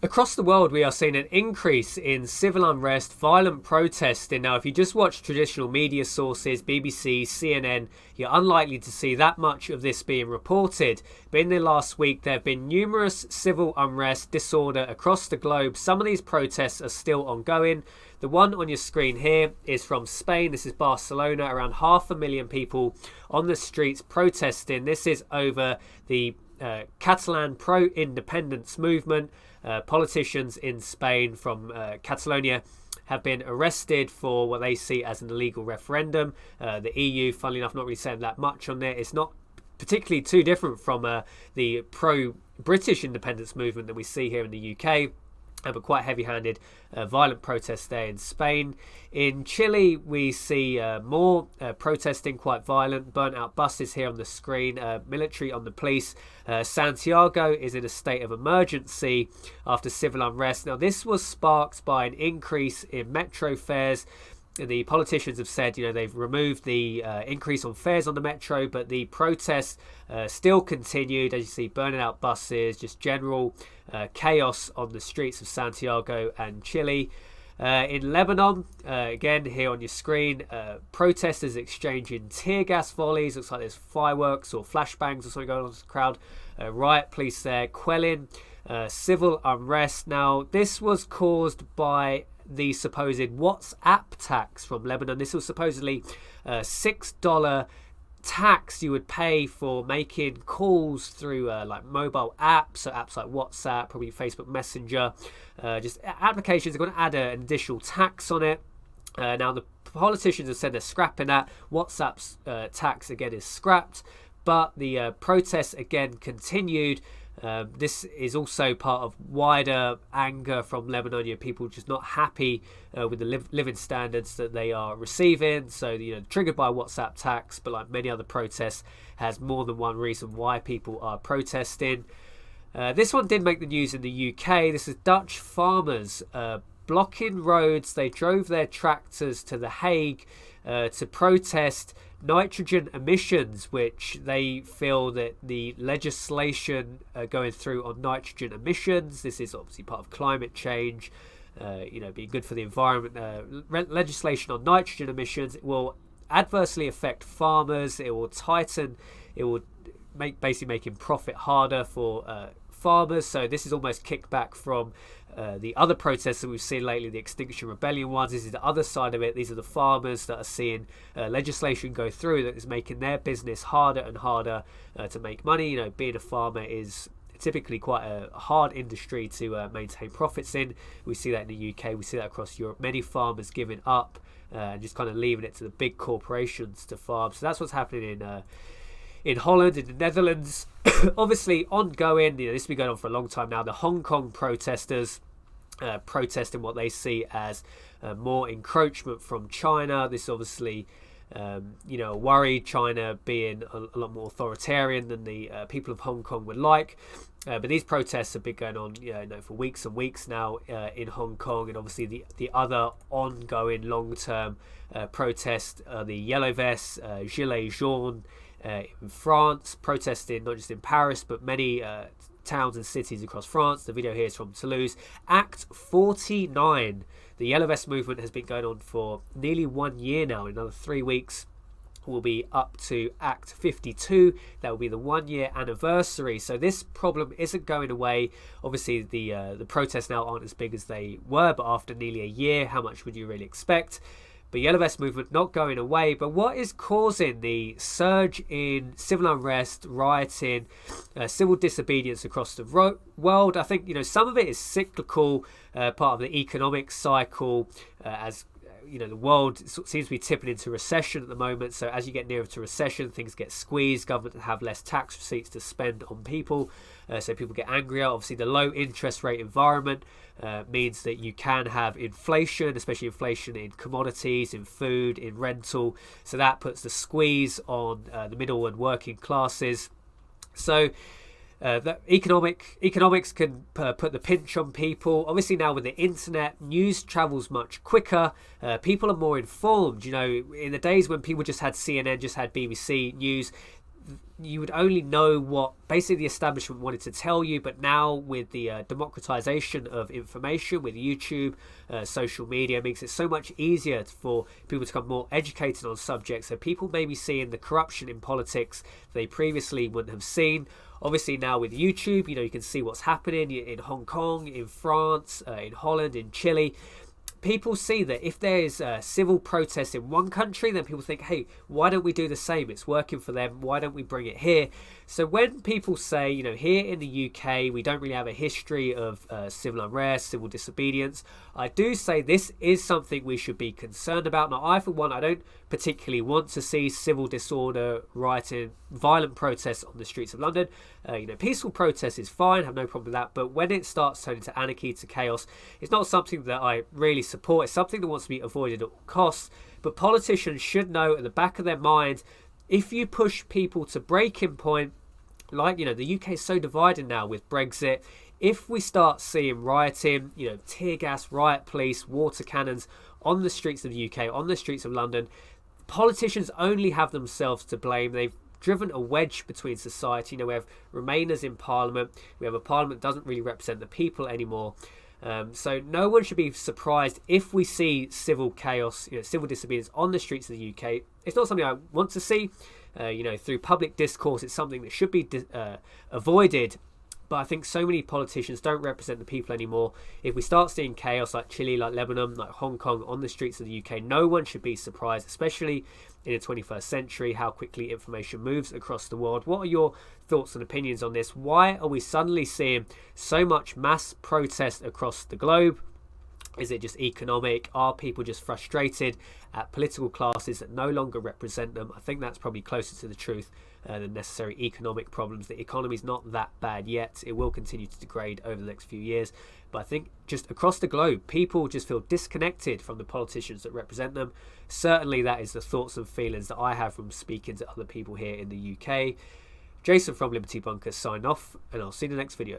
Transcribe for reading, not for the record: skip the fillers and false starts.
Across the world, we are seeing an increase in civil unrest, violent protesting. Now, if you just watch traditional media sources, BBC, CNN, you're unlikely to see that much of this being reported. But in the last week, there have been numerous civil unrest, disorder across the globe. Some of these protests are still ongoing. The one on your screen here is from Spain. This is Barcelona. Around 500,000 people on the streets protesting. This is over the Catalan pro-independence movement. Politicians in Spain from Catalonia have been arrested for what they see as an illegal referendum. The EU, funnily enough, not really saying that much on it. It's not particularly too different from the pro-British independence movement that we see here in the UK. But quite heavy-handed, violent protests there in Spain. In Chile, we see more protesting, quite violent, burnt-out buses here on the screen, military on the police. Santiago is in a state of emergency after civil unrest. Now, this was sparked by an increase in metro fares. The politicians have said, they've removed the increase on fares on the metro, but the protests still continued. As you see, burning out buses, just general chaos on the streets of Santiago and Chile. In Lebanon, again, here on your screen, protesters exchanging tear gas volleys. Looks like there's fireworks or flashbangs or something going on in the crowd. Riot police there quelling civil unrest. Now, this was caused by the supposed WhatsApp tax from Lebanon. This was supposedly $6 tax you would pay for making calls through like mobile apps, so apps like WhatsApp, probably Facebook Messenger, just applications are going to add an additional tax on it. Now the politicians have said they're scrapping that. WhatsApp's tax again is scrapped, but the protests again continued. This is also part of wider anger from Lebanon. People just not happy with the living standards that they are receiving. So, triggered by WhatsApp tax, but like many other protests, has more than one reason why people are protesting. This one did make the news in the UK. This is Dutch farmers blocking roads. They drove their tractors to The Hague to protest nitrogen emissions, which they feel that the legislation going through on nitrogen emissions, this is obviously part of climate change, being good for the environment. Legislation on nitrogen emissions, it will adversely affect farmers. It will tighten, it will basically making profit harder for farmers. So this is almost kickback from the other protests that we've seen lately, the Extinction Rebellion ones. This is the other side of it. These are the farmers that are seeing legislation go through that is making their business harder and harder to make money. Being a farmer is typically quite a hard industry to maintain profits in. We see that in the UK. We see that across Europe. Many farmers giving up and just kind of leaving it to the big corporations to farm. So that's what's happening in Holland, in the Netherlands. Obviously ongoing, this has been going on for a long time now. The Hong Kong protesters protesting what they see as more encroachment from China. This obviously worry, China being a lot more authoritarian than the people of Hong Kong would like. But these protests have been going on for weeks and weeks now in Hong Kong. And obviously the other ongoing long-term protest, the Yellow Vests, Gilet Jaunes, in France, protesting not just in Paris but many towns and cities across France. The video here is from Toulouse. Act 49. The Yellow Vest movement has been going on for nearly 1 year now. In another 3 weeks will be up to Act 52. That will be the 1 year anniversary. So this problem isn't going away. Obviously the protests now aren't as big as they were, but after nearly a year, how much would you really expect? But Yellow Vest movement not going away. But what is causing the surge in civil unrest, rioting, civil disobedience across the world? I think some of it is cyclical, part of the economic cycle, as the world seems to be tipping into recession at the moment. So as you get nearer to recession, things get squeezed. Government have less tax receipts to spend on people, so people get angrier. Obviously, the low interest rate environment means that you can have inflation, especially inflation in commodities, in food, in rental. So that puts the squeeze on the middle and working classes. So that economics can put the pinch on people. Obviously now with the internet, news travels much quicker. People are more informed. In the days when people just had CNN, just had BBC News, you would only know what basically the establishment wanted to tell you. But now with the democratization of information, with YouTube, social media, it makes it so much easier for people to become more educated on subjects. So people may be seeing the corruption in politics they previously wouldn't have seen. Obviously now with YouTube, you can see what's happening in Hong Kong, in France, in Holland, in Chile. People see that if there is civil protest in one country, then people think, hey, why don't we do the same? It's working for them. Why don't we bring it here? So when people say, here in the UK, we don't really have a history of civil unrest, civil disobedience, I do say this is something we should be concerned about. Now, I, for one, I don't particularly want to see civil disorder, rioting, violent protests on the streets of London. Peaceful protest is fine, have no problem with that. But when it starts turning to anarchy, to chaos, it's not something that I really support. It's something that wants to be avoided at all costs. But politicians should know at the back of their mind, if you push people to breaking point, like, the UK is so divided now with Brexit. If we start seeing rioting, tear gas, riot police, water cannons on the streets of the UK, on the streets of London, politicians only have themselves to blame. They've driven a wedge between society. We have Remainers in Parliament. We have a Parliament that doesn't really represent the people anymore. So no one should be surprised if we see civil chaos, civil disobedience on the streets of the UK. It's not something I want to see. Through public discourse, it's something that should be avoided. But I think so many politicians don't represent the people anymore. If we start seeing chaos like Chile, like Lebanon, like Hong Kong on the streets of the UK, no one should be surprised, especially in the 21st century, how quickly information moves across the world. What are your thoughts and opinions on this? Why are we suddenly seeing so much mass protest across the globe? Is it just economic? Are people just frustrated at political classes that no longer represent them? I think that's probably closer to the truth than necessary economic problems. The economy is not that bad yet. It will continue to degrade over the next few years. But I think just across the globe, people just feel disconnected from the politicians that represent them. Certainly that is the thoughts and feelings that I have from speaking to other people here in the UK. Jason from Liberty Bunker signing off, and I'll see you in the next video.